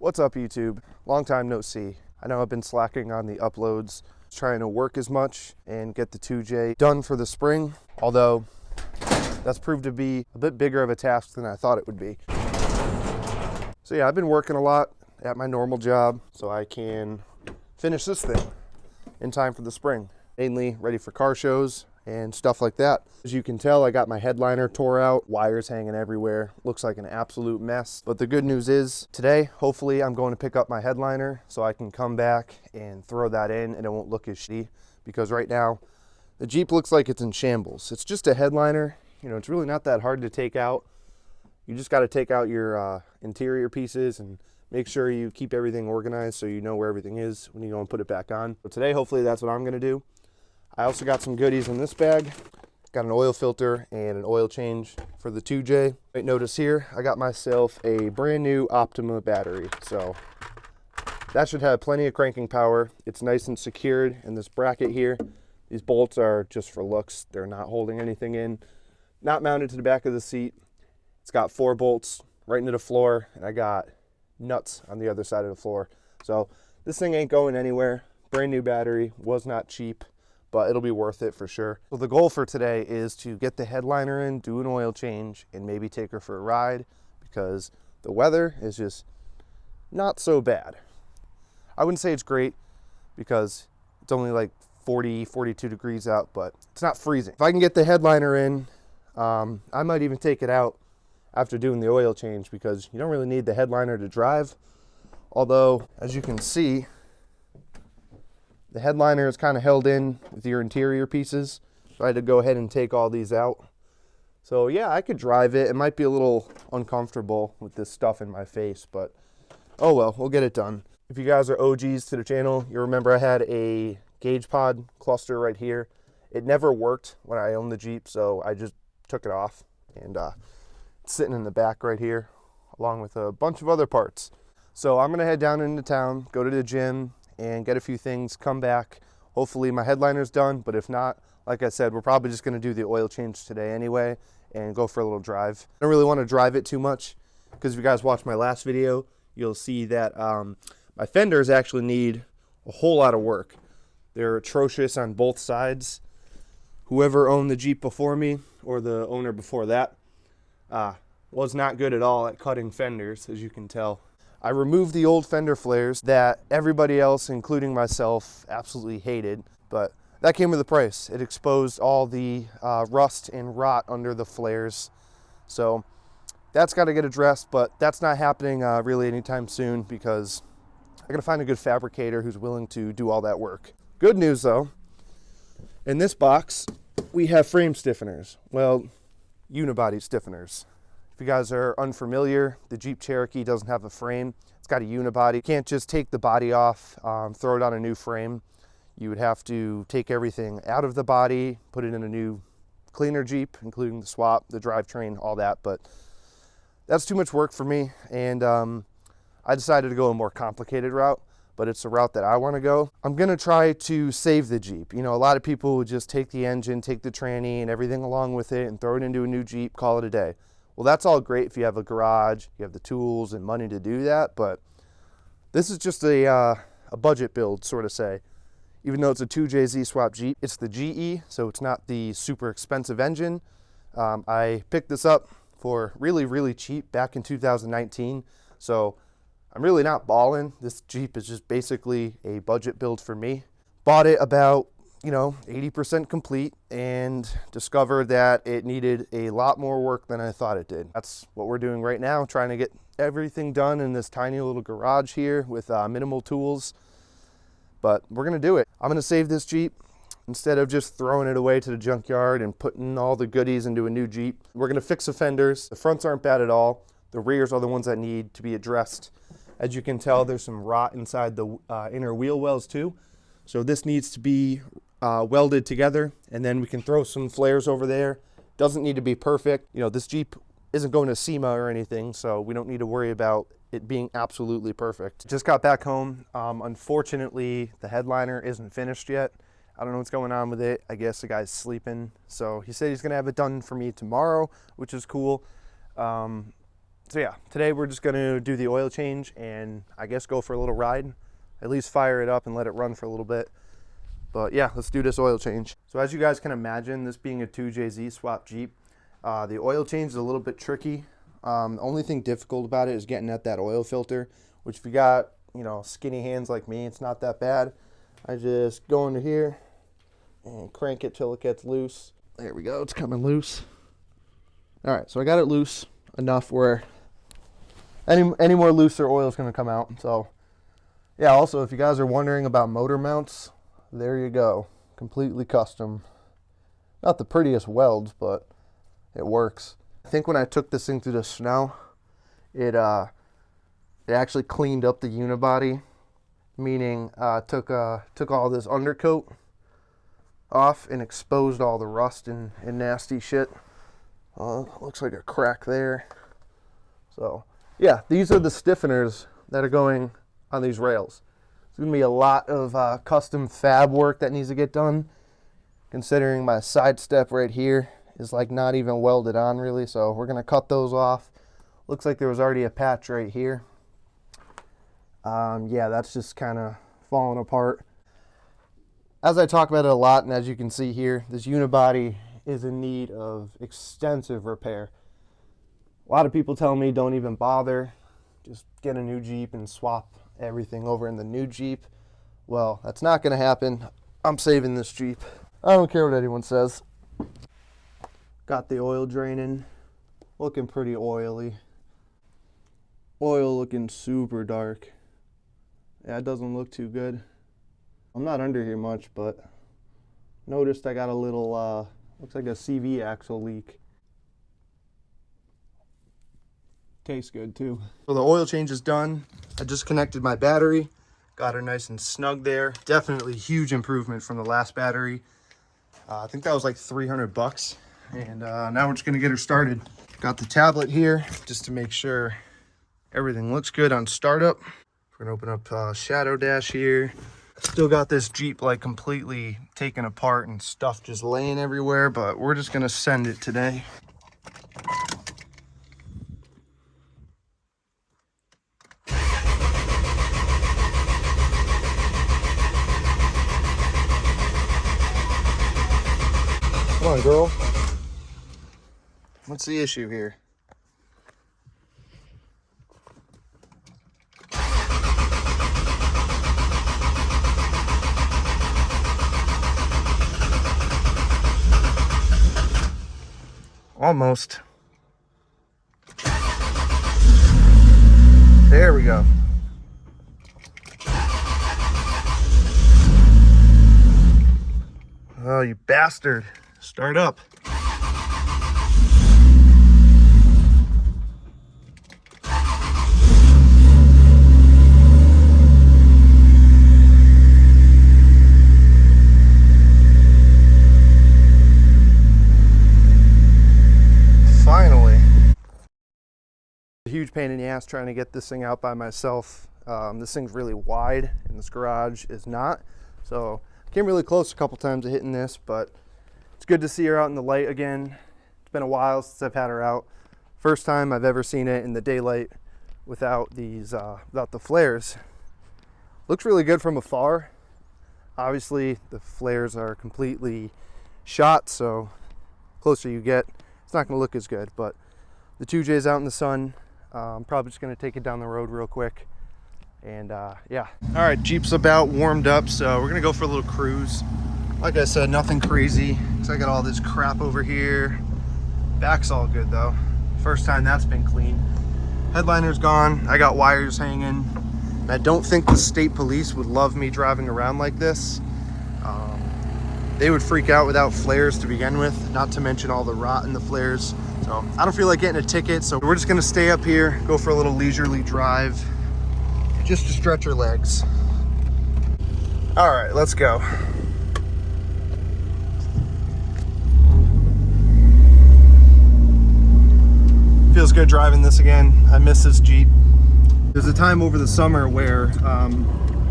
What's up, YouTube? Long time no see. I know I've been slacking on the uploads, trying to work as much and get the 2J done for the spring, although that's proved to be a bit bigger of a task than I thought it would be. So yeah, I've been working a lot at my normal job so I can finish this thing in time for the spring, mainly ready for car shows and stuff like that. As you can tell, I got my headliner tore out, wires hanging everywhere, looks like an absolute mess. But the good news is today, hopefully I'm going to pick up my headliner so I can come back and throw that in and it won't look as shitty, because right now the Jeep looks like it's in shambles. It's just a headliner, you know, it's really not that hard to take out. You just got to take out your interior pieces and make sure you keep everything organized so you know where everything is when you go and put it back on. So today, hopefully that's what I'm gonna do. I also got some goodies in this bag. Got an oil filter and an oil change for the 2J. Might notice here, I got myself a brand new Optima battery. So that should have plenty of cranking power. It's nice and secured in this bracket here. These bolts are just for looks. They're not holding anything in. Not mounted to the back of the seat. It's got 4 bolts right into the floor, and I got nuts on the other side of the floor. So this thing ain't going anywhere. Brand new battery, was not cheap, but it'll be worth it for sure. So the goal for today is to get the headliner in, do an oil change, and maybe take her for a ride, because the weather is just not so bad. I wouldn't say it's great because it's only like 40, 42 degrees out, but it's not freezing. If I can get the headliner in, I might even take it out after doing the oil change, because you don't really need the headliner to drive. Although, as you can see, the headliner is kind of held in with your interior pieces. So I had to go ahead and take all these out. So yeah, I could drive it. It might be a little uncomfortable with this stuff in my face, but oh well, we'll get it done. If you guys are OGs to the channel, you remember I had a gauge pod cluster right here. It never worked when I owned the Jeep, so I just took it off, and it's sitting in the back right here, along with a bunch of other parts. So I'm gonna head down into town, go to the gym, and get a few things, come back. Hopefully my headliner's done, but if not, like I said, we're probably just gonna do the oil change today anyway and go for a little drive. I don't really wanna drive it too much, because if you guys watched my last video, you'll see that my fenders actually need a whole lot of work. They're atrocious on both sides. Whoever owned the Jeep before me, or the owner before that, was not good at all at cutting fenders, as you can tell. I removed the old fender flares that everybody else, including myself, absolutely hated, but that came with a price. It exposed all the rust and rot under the flares. So that's got to get addressed, but that's not happening really anytime soon, because I gotta find a good fabricator who's willing to do all that work. Good news though, in this box, we have frame stiffeners. Well, Unibody stiffeners. If you guys are unfamiliar, the Jeep Cherokee doesn't have a frame. It's got a unibody. You can't just take the body off, throw it on a new frame. You would have to take everything out of the body, put it in a new, cleaner Jeep, including the swap, the drivetrain, all that. But that's too much work for me, and I decided to go a more complicated route, but it's a route that I want to go. I'm gonna try to save the Jeep. You know, a lot of people would just take the engine, take the tranny and everything along with it and throw it into a new Jeep, call it a day. Well, that's all great if you have a garage, you have the tools and money to do that, but this is just a budget build, sort of say. Even though it's a 2J Z-Swap Jeep, it's the GE, so it's not the super expensive engine. I picked this up for really, really cheap back in 2019, so I'm really not balling. This Jeep is just basically a budget build for me. Bought it about, 80% complete, and discovered that it needed a lot more work than I thought it did. That's what we're doing right now, trying to get everything done in this tiny little garage here with minimal tools. But we're gonna do it. I'm gonna save this Jeep. Instead of just throwing it away to the junkyard and putting all the goodies into a new Jeep, we're gonna fix the fenders. The fronts aren't bad at all. The rears are the ones that need to be addressed. As you can tell, there's some rot inside the inner wheel wells too. So this needs to be welded together, and then we can throw some flares over there. Doesn't need to be perfect. This Jeep isn't going to SEMA or anything, so we don't need to worry about it being absolutely perfect. Just got back home. Unfortunately, the headliner isn't finished yet. I don't know what's going on with it. I guess the guy's sleeping. So he said he's gonna have it done for me tomorrow, which is cool. So yeah, today we're just gonna do the oil change and I guess go for a little ride, at least fire it up and let it run for a little bit. But yeah, let's do this oil change. So as you guys can imagine, this being a 2JZ swap Jeep, the oil change is a little bit tricky. The only thing difficult about it is getting at that oil filter, which if you got, you know, skinny hands like me, it's not that bad. I just go under here and crank it till it gets loose. There we go, it's coming loose. All right, so I got it loose enough where any more looser oil is gonna come out. So yeah, also if you guys are wondering about motor mounts, there you go, completely custom. Not the prettiest welds, but it works. I think when I took this thing through the snow, it actually cleaned up the unibody, meaning took all this undercoat off and exposed all the rust and nasty shit. Looks like a crack there. So yeah, these are the stiffeners that are going on these rails. There's gonna be a lot of custom fab work that needs to get done, considering my side step right here is like not even welded on really. So we're gonna cut those off. Looks like there was already a patch right here. Yeah, that's just kind of falling apart. As I talk about it a lot, and as you can see here, this unibody is in need of extensive repair. A lot of people tell me don't even bother, just get a new Jeep and swap everything over in the new Jeep. Well, that's not gonna happen. I'm saving this Jeep. I don't care what anyone says. Got the oil draining, looking pretty oily. Oil looking super dark. Yeah, it doesn't look too good. I'm not under here much, but noticed I got a little, looks like a CV axle leak. Tastes good too. So the oil change is done. I just connected my battery. Got her nice and snug there. Definitely huge improvement from the last battery. I think that was like 300 bucks. And now we're just gonna get her started. Got the tablet here just to make sure everything looks good on startup. We're gonna open up Shadow Dash here. Still got this Jeep like completely taken apart and stuff just laying everywhere, but we're just gonna send it today. Come on, girl. What's the issue here? Almost. There we go. Oh, you bastard. Start up. Finally. A huge pain in the ass trying to get this thing out by myself. This thing's really wide and this garage is not. So came really close a couple times to hitting this, but it's good to see her out in the light again. It's been a while since I've had her out. First time I've ever seen it in the daylight without these, without the flares. Looks really good from afar. Obviously the flares are completely shot, so closer you get, it's not gonna look as good, but the 2J's out in the sun. I'm probably just gonna take it down the road real quick. And yeah. All right, Jeep's about warmed up, so we're gonna go for a little cruise. Like I said, nothing crazy. So I got all this crap over here. Back's all good though. First time that's been cleaned. Headliner's gone. I got wires hanging. I don't think the state police would love me driving around like this. They would freak out without flares to begin with, not to mention all the rot in the flares. So I don't feel like getting a ticket, so we're just gonna stay up here, go for a little leisurely drive, just to stretch our legs. All right, let's go. Feels good driving this again. I miss this Jeep. There's a time over the summer where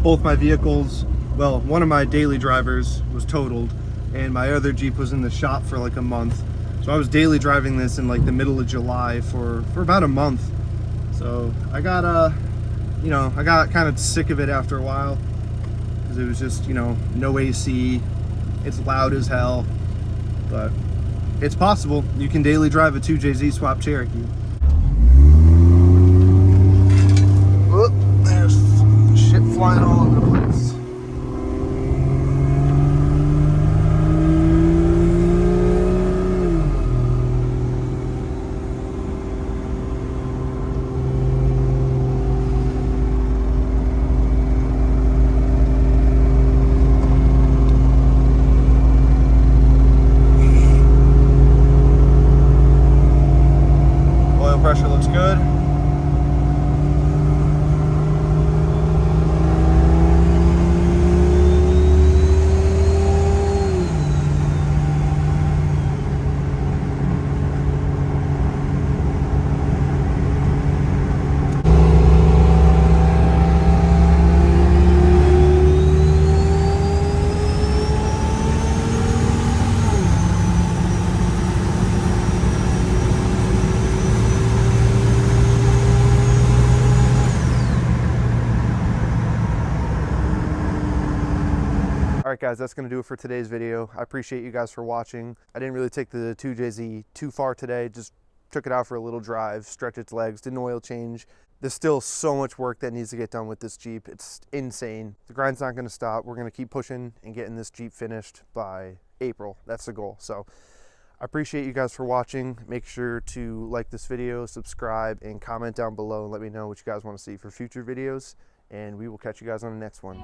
both my vehicles, well, one of my daily drivers was totaled and my other Jeep was in the shop for like a month. So I was daily driving this in like the middle of July for about a month. So I got I got kind of sick of it after a while because it was just, no AC. It's loud as hell, but it's possible. You can daily drive a 2JZ swap Cherokee. Whoop, there's shit flying all over the place. Pressure looks good. All right, guys, that's going to do it for today's video. I appreciate you guys for watching. I didn't really take the 2JZ too far today, just took it out for a little drive, stretch its legs, did an oil change. There's still so much work that needs to get done with this Jeep. It's insane. The grind's not going to stop. We're going to keep pushing and getting this Jeep finished by April. That's the goal. So I appreciate you guys for watching. Make sure to like this video, subscribe, and comment down below and let me know what you guys want to see for future videos. And we will catch you guys on the next one.